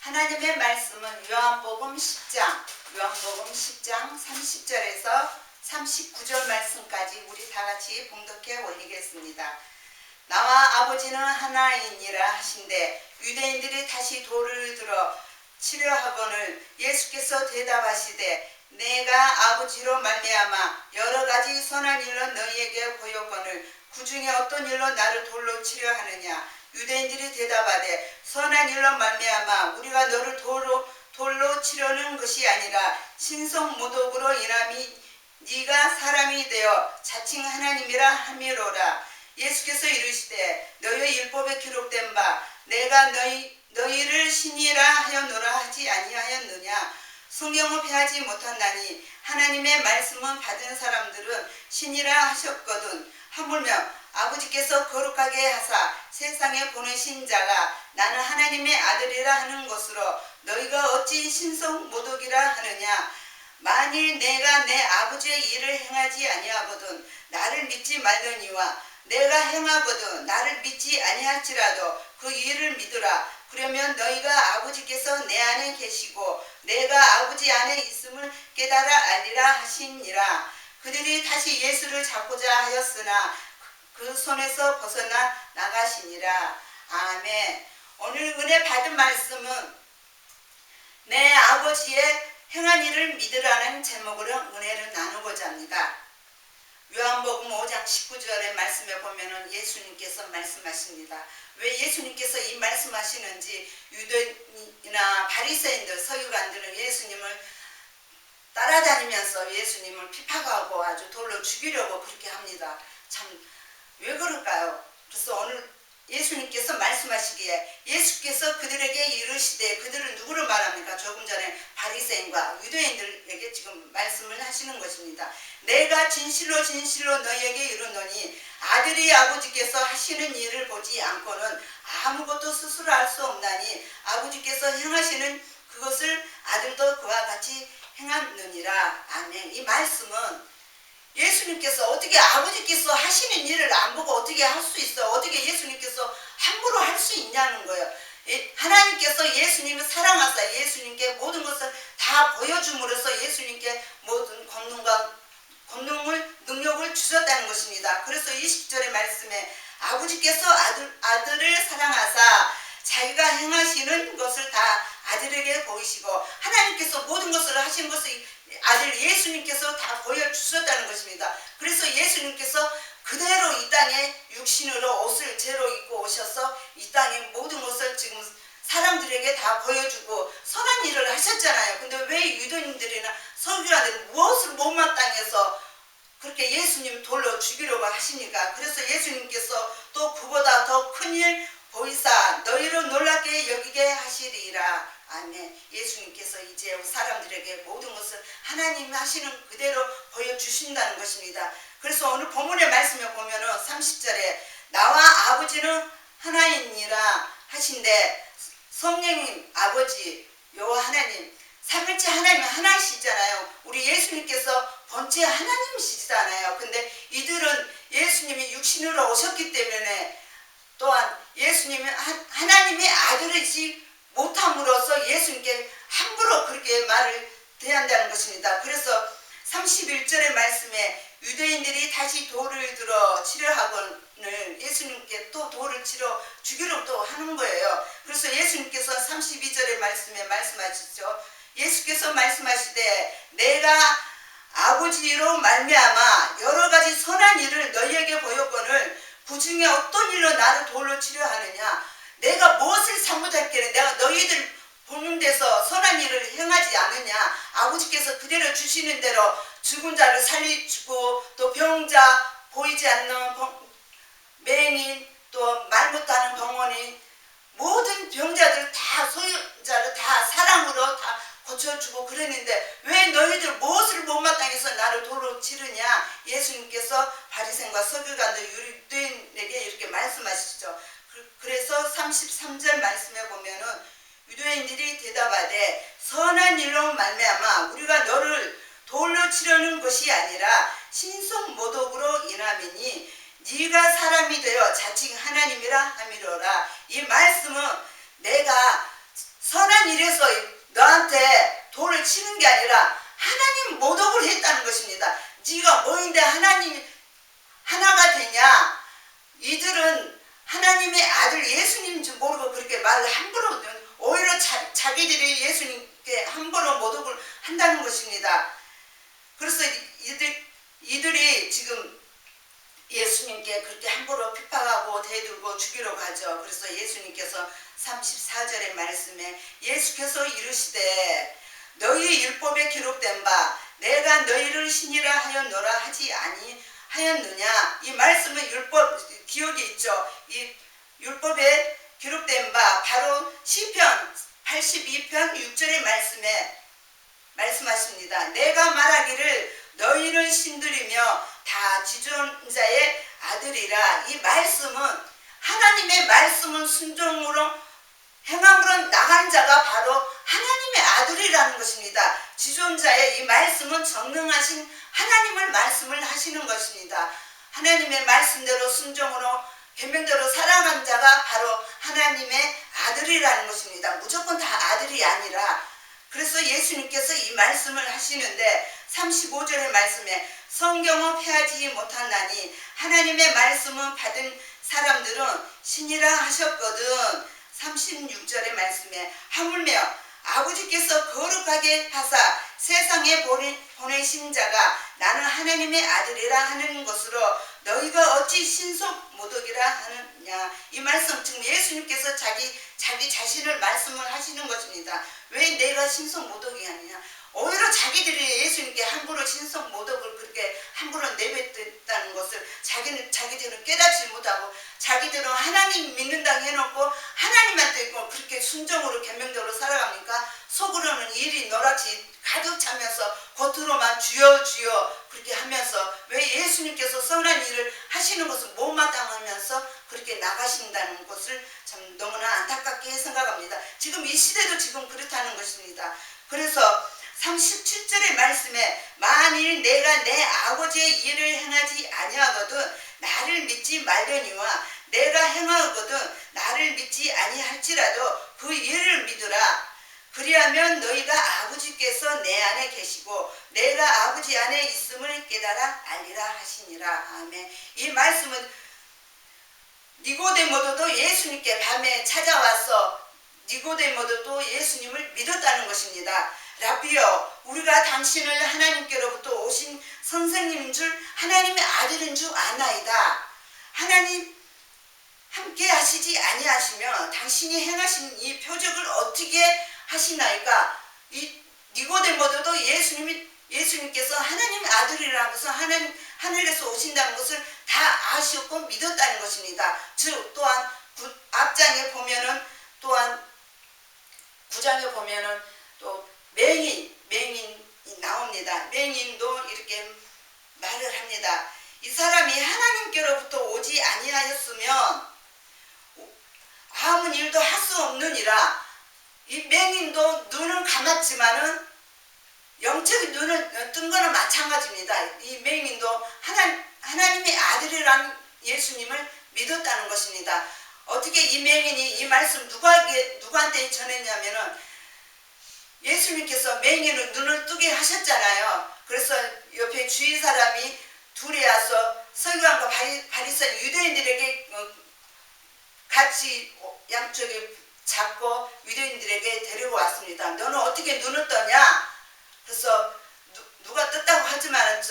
하나님의 말씀은 요한복음 10장 30절에서 39절 말씀까지 우리 다같이 봉독해 올리겠습니다. 나와 아버지는 하나이니라 하신대 유대인들이 다시 돌을 들어 치려 하거늘 예수께서 대답하시되 내가 아버지로 말미암아 여러 가지 선한 일로 너희에게 보였거늘 그 중에 어떤 일로 나를 돌로 치려 하느냐. 유대인들이 대답하되 선한 일로 말미암아 우리가 너를 돌로 치려는 것이 아니라 신성모독으로 인함이 네가 사람이 되어 자칭 하나님이라 함이로라. 예수께서 이르시되 너희의 율법에 기록된 바 내가 너희를 신이라 하였노라 하지 아니하였느냐. 성경을 폐하지 못한다니 하나님의 말씀은 받은 사람들은 신이라 하셨거든. 하물며 아버지께서 거룩하게 하사 세상에 보내신 자가 나는 하나님의 아들이라 하는 것으로 너희가 어찌 신성모독이라 하느냐. 만일 내가 내 아버지의 일을 행하지 아니하거든 나를 믿지 말거니와 내가 행하거든 나를 믿지 아니할지라도 그 일을 믿으라. 그러면 너희가 아버지께서 내 안에 계시고 내가 아버지 안에 있음을 깨달아 알리라 하시니라. 그들이 다시 예수를 잡고자 하였으나 그 손에서 벗어나 나가시니라. 아멘. 오늘 은혜 받은 말씀은 내 아버지의 행한 일을 믿으라는 제목으로 은혜를 나누고자 합니다. 요한복음 5장 19절의 말씀에 보면은 예수님께서 말씀하십니다. 왜 예수님께서 이 말씀하시는지 유대인이나 바리새인들 서기관들은 예수님을 따라다니면서 예수님을 핍박하고 아주 돌로 죽이려고 그렇게 합니다. 참 왜 그럴까요? 그래서 오늘 예수님께서 말씀하시기에 예수께서 그들에게 이르시되 그들은 누구를 말합니까? 조금 전에 바리새인과 유대인들에게 지금 말씀을 하시는 것입니다. 내가 진실로 너희에게 이르노니 아들이 아버지께서 하시는 일을 보지 않고는 아무것도 스스로 할 수 없나니 아버지께서 행하시는 그것을 아들도 그와 같이 행하느니라. 아멘. 이 말씀은 예수님께서 어떻게 아버지께서 하시는 일을 안 보고 어떻게 할 수 있어? 어떻게 예수님께서 함부로 할 수 있냐는 거예요. 하나님께서 예수님을 사랑하사 예수님께 모든 것을 다 보여줌으로써 예수님께 모든 권능을 능력을 주셨다는 것입니다. 그래서 20절의 말씀에 아버지께서 아들을 사랑하사 자기가 행하시는 것을 다 아들에게 보이시고 하나님께서 모든 것을 하신 것을 아들 예수님께서 다 보여주셨다는 것입니다. 그래서 예수님께서 그대로 이 땅에 육신으로 옷을 제로 입고 오셔서 이 땅에 모든 것을 지금 사람들에게 다 보여주고 선한 일을 하셨잖아요. 근데 왜 유대인들이나 서기관들이 무엇을 못마땅해서 그렇게 예수님 돌로 죽이려고 하시니까. 그래서 예수님께서 또 그보다 더 큰 일 보이사 너희를 놀랍게 여기게 하시리라. 아멘. 예수님께서 이제 사람들에게 모든 것을 하나님이 하시는 그대로 보여주신다는 것입니다. 그래서 오늘 본문의 말씀에 보면은 30절에 나와 아버지는 하나이니라 하신데 성령님 아버지 여호와 하나님 삼일째 하나님 하나이시잖아요. 우리 예수님께서 번째 하나님이시잖아요. 근데 이들은 예수님이 육신으로 오셨기 때문에 또한 예수님은 하나님의 아들이지 못함으로써 예수님께 함부로 그렇게 말을 대한다는 것입니다. 그래서 31절의 말씀에 유대인들이 다시 돌을 들어 치려 하거늘 예수님께 또 돌을 치러 죽이려 또 하는 거예요. 그래서 예수님께서 32절의 말씀에 말씀하시죠. 예수께서 말씀하시되 내가 아버지로 말미암아 여러 가지 선한 일을 너희에게 보였거늘 그 중에 어떤 일로 나를 돌로 치려 하느냐. 내가 무엇을 잘못했기에 내가 너희들 보는 데서 선한 일을 행하지 않느냐. 아버지께서 그대로 주시는 대로 죽은 자를 살리시고 또 병자 보이지 않는 맹인 또 말 못하는 병원인 모든 병자들 다 소유자를 다 사랑으로 다 고쳐주고 그랬는데 왜 너희들 무엇을 못마땅해서 나를 돌로 치르냐. 예수님께서 바리새인과 서기관들 유대인에게 이렇게 말씀하시죠. 그래서 33절 말씀에 보면은 유대인들이 대답하되 선한 일로 말미암아 우리가 너를 돌로 치려는 것이 아니라 신성모독으로 인함이니 네가 사람이 되어 자칭 하나님이라 함이로라. 이 말씀은 내가 선한 그러한 일에서 너한테 돌을 치는 게 아니라 하나님 모독을 했다는 것입니다. 네가 뭐인데 하나님 하나가 되냐? 이들은 하나님의 아들 예수님인 줄 모르고 그렇게 말을 함부로, 오히려 자기들이 예수님께 함부로 모독을 한다는 것입니다. 그래서 이들이 지금 예수님께 그렇게 함부로 핍박하고 대들고 죽이려고 하죠. 그래서 예수님께서 34절의 말씀에 예수께서 이르시되 너희 율법에 기록된 바 내가 너희를 신이라 하였노라 하지 아니하였느냐. 이 말씀은 율법 기억이 있죠. 이 율법에 기록된 바 바로 시편 82편 6절의 말씀에 말씀하십니다. 내가 말하기를 너희는 신들이며 다 지존자의 아들이라. 이 말씀은 하나님의 말씀은 순종으로 행함으로 나간 자가 바로 하나님의 아들이라는 것입니다. 지존자의 이 말씀은 전능하신 하나님을 말씀을 하시는 것입니다. 하나님의 말씀대로 순종으로 계명대로 살아간 자가 바로 하나님의 아들이라는 것입니다. 무조건 다 아들이 아니라. 그래서 예수님께서 이 말씀을 하시는데 35절의 말씀에 성경은 폐하지 못한다니 하나님의 말씀은 받은 사람들은 신이라 하셨거든. 36절의 말씀에 하물며 아버지께서 거룩하게 하사 세상에 보내신 자가 나는 하나님의 아들이라 하는 것으로 너희가 어찌 신속 모독이라 하느냐. 이 말씀 지금 예수님께서 자기 자신을 말씀을 하시는 것입니다. 왜 내가 신속 모독이 아니냐. 오히려 자기들이 예수님께 함부로 신속 모독을 그렇게 함부로 내뱉었다는 것을 자기들은 깨닫지 못하고 자기들은 하나님 믿는다고 해놓고 하나님한테 그렇게 순종으로 계명대로 살아갑니까? 속으로는 일이 노랗지 가득 차면서 겉으로만 주여 주여 그렇게 하면서 왜 예수님께서 선한 일을 하시는 것을 못마땅하면서 그렇게 나가신다는 것을 참 너무나 안타깝게 생각합니다. 지금 이 시대도 지금 그렇다는 것입니다. 그래서 37절의 말씀에 만일 내가 내 아버지의 일을 행하지 아니하거든 나를 믿지 말려니와 내가 행하거든 나를 믿지 아니할지라도 그 일을 믿으라. 그리하면 너희가 아버지께서 내 안에 계시고 내가 아버지 안에 있음을 깨달아 알리라 하시니라. 아멘. 이 말씀은 니고데모도 예수님께 밤에 찾아와서 니고데모도 예수님을 믿었다는 것입니다. 라비여, 우리가 당신을 하나님께로부터 오신 선생님인 줄 하나님의 아들인 줄 아나이다. 하나님 함께 하시지 아니하시며 당신이 행하신 이 표적을 어떻게 하시나이까. 이 니고데모도 예수님께서 하나님의 아들이라면서 하늘에서 오신다는 것을 다 아셨고 믿었다는 것입니다. 즉 또한 앞장에 보면은 또한 9장에 보면은 또 맹인이 나옵니다. 맹인도 이렇게 말을 합니다. 이 사람이 하나님께로부터 오지 아니하였으면 아무 일도 할 수 없느니라. 이 맹인도 눈을 감았지만은 영적인 눈을 뜬 거는 마찬가지입니다. 이 맹인도 하나님의 아들이라는 예수님을 믿었다는 것입니다. 어떻게 이 맹인이 이 말씀 누구한테 전했냐면은 예수님께서 맹인을 눈을 뜨게 하셨잖아요. 그래서 옆에 주위 사람이 둘이 와서 서기관과 바리새인 유대인들에게 같이 양쪽에 잡고 유대인들에게 데리고 왔습니다. 너는 어떻게 눈을 떠냐? 그래서 누가 떴다고 하지만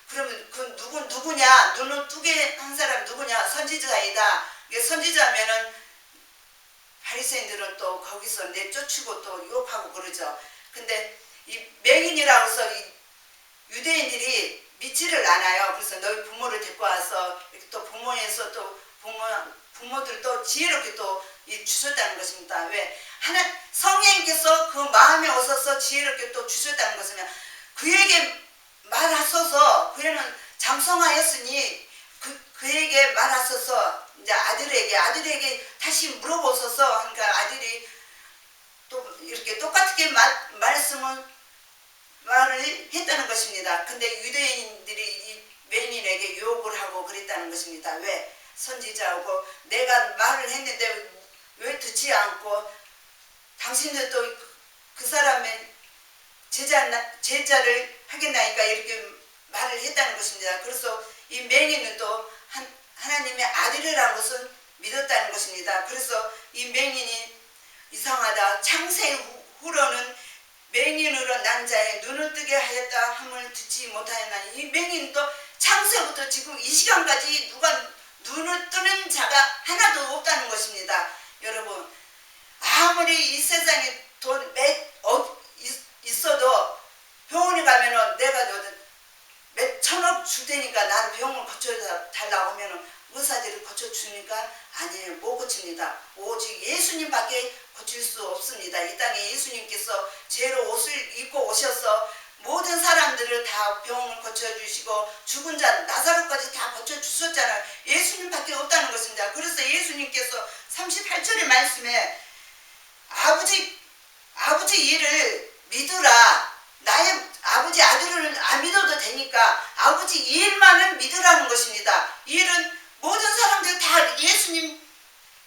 그러면 그 누구냐? 눈을 뜨게 한 사람이 누구냐? 선지자이다. 선지자면은 바리새인들은 또 거기서 내쫓고 또 유혹하고 그러죠. 근데 이 맹인이라고 해서 이 유대인들이 믿지를 않아요. 그래서 너희 부모를 데리고 와서 이렇게 또 부모에서 또 부모들 또 지혜롭게 또 주셨다는 것입니다. 왜? 성령님께서 그 마음에 오셔서 지혜롭게 또 주셨다는 것은 그에게 말하소서. 그애는 장성하였으니 그에게 말하소서. 이제 아들에게 다시 물어보소서. 그러니까 아들이 또 이렇게 똑같게 말을 했다는 것입니다. 근데 유대인들이 이 맹인에게 유혹을 하고 그랬다는 것입니다. 왜? 선지자하고 내가 말을 했는데 왜 듣지 않고 당신들도 그 사람의 제자를 하겠나니까 이렇게 말을 했다는 것입니다. 그래서 이 맹인은 또 하나님의 아들이라는 것을 믿었다는 것입니다. 그래서 이 맹인이 이상하다. 창세 후로는 맹인으로 난 자의 눈을 뜨게 하였다 함을 듣지 못하였나니, 이 맹인도 창세부터 지금 이 시간까지 누가 눈을 뜨는 자가 하나도 없다는 것입니다. 여러분, 아무리 이 세상에 돈 있어도 병원에 가면은 내가 몇 천억 줄 테니까 나를 병원 고쳐달라고 하면은 의사들이 고쳐주니까 아니에요. 못 고칩니다. 오직 예수님밖에 고칠 수 없습니다. 이 땅에 예수님께서 죄로 옷을 입고 오셔서 모든 사람들을 다 병을 고쳐주시고 죽은 자 나사로까지 다 고쳐주셨잖아요. 예수님밖에 없다는 것입니다. 그래서 예수님께서 38절의 말씀에 아버지 일을 믿으라. 나의 아버지 아들을 안 믿어도 되니까 아버지 일만은 믿으라는 것입니다. 일은 모든 사람들 다 예수님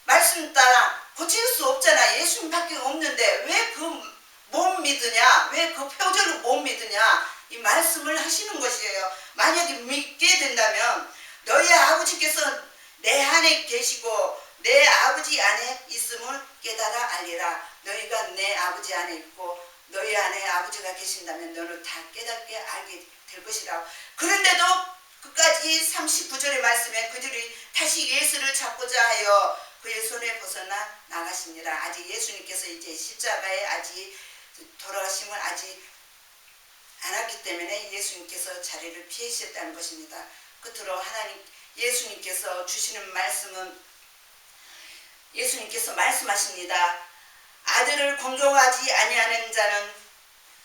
말씀 따라 고칠 수 없잖아. 예수님밖에 없는데 왜 그 못 믿으냐? 왜 그 표적을 못 믿으냐? 이 말씀을 하시는 것이에요. 만약에 믿게 된다면 너희 아버지께서 내 안에 계시고 내 아버지 안에 있음을 깨달아 알리라. 너희가 내 아버지 안에 있고 너희 안에 아버지가 계신다면 너는 다 깨닫게 알게 될 것이라. 그런데도 끝까지 39절의 말씀에 그들이 다시 예수를 잡고자 하여 그의 손에 벗어나 나가십니다. 아직 예수님께서 이제 십자가에 아직 돌아가심을 아직 안 왔기 때문에 예수님께서 자리를 피하셨다는 것입니다. 끝으로 예수님께서 주시는 말씀은, 예수님께서 말씀하십니다. 아들을 공경하지 아니하는 자는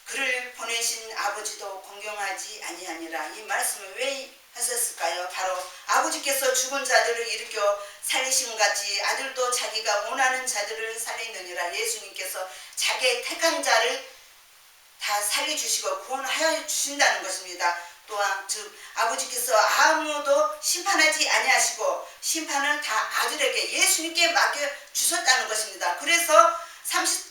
그를 보내신 아버지도 공경하지 아니하니라. 이 말씀을 왜 하셨을까요? 바로 아버지께서 죽은 자들을 일으켜 살리신 같이 아들도 자기가 원하는 자들을 살리느니라. 예수님께서 자기의 택한 자를 다 살려주시고 구원하여 주신다는 것입니다. 또한 즉 아버지께서 아무도 심판하지 아니하시고 심판을 다 아들에게 예수님께 맡겨주셨다는 것입니다. 그래서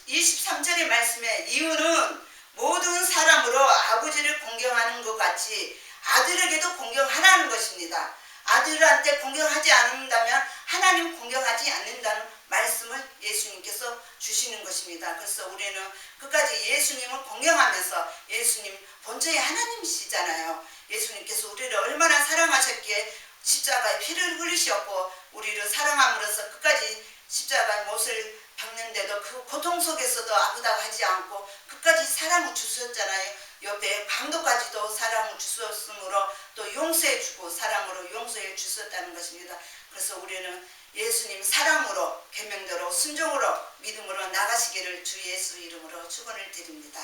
23절의 말씀에 이유는 모든 사람으로 아버지를 공경하는 것 같이 아들에게도 공경하라는 것입니다. 아들한테 공경하지 않는다면 하나님 공경하지 않는다는 말씀을 예수님께서 주시는 것입니다. 그래서 우리는 끝까지 예수님을 공경하면서, 예수님 본체의 하나님이시잖아요. 예수님께서 우리를 얼마나 사랑하셨기에 십자가에 피를 흘리셨고 우리를 사랑함으로써 끝까지 십자가의 못을 박는데도 그 고통 속에서도 아프다고 하지 않고 끝까지 사랑을 주셨잖아요. 옆에 강도까지도 사랑을 주셨으므로 또 용서해 주고 사랑으로 용서해 주셨다는 것입니다. 그래서 우리는 예수님 사랑으로 계명대로 순종으로 믿음으로 나가시기를 주 예수 이름으로 축원을 드립니다.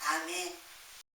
아멘.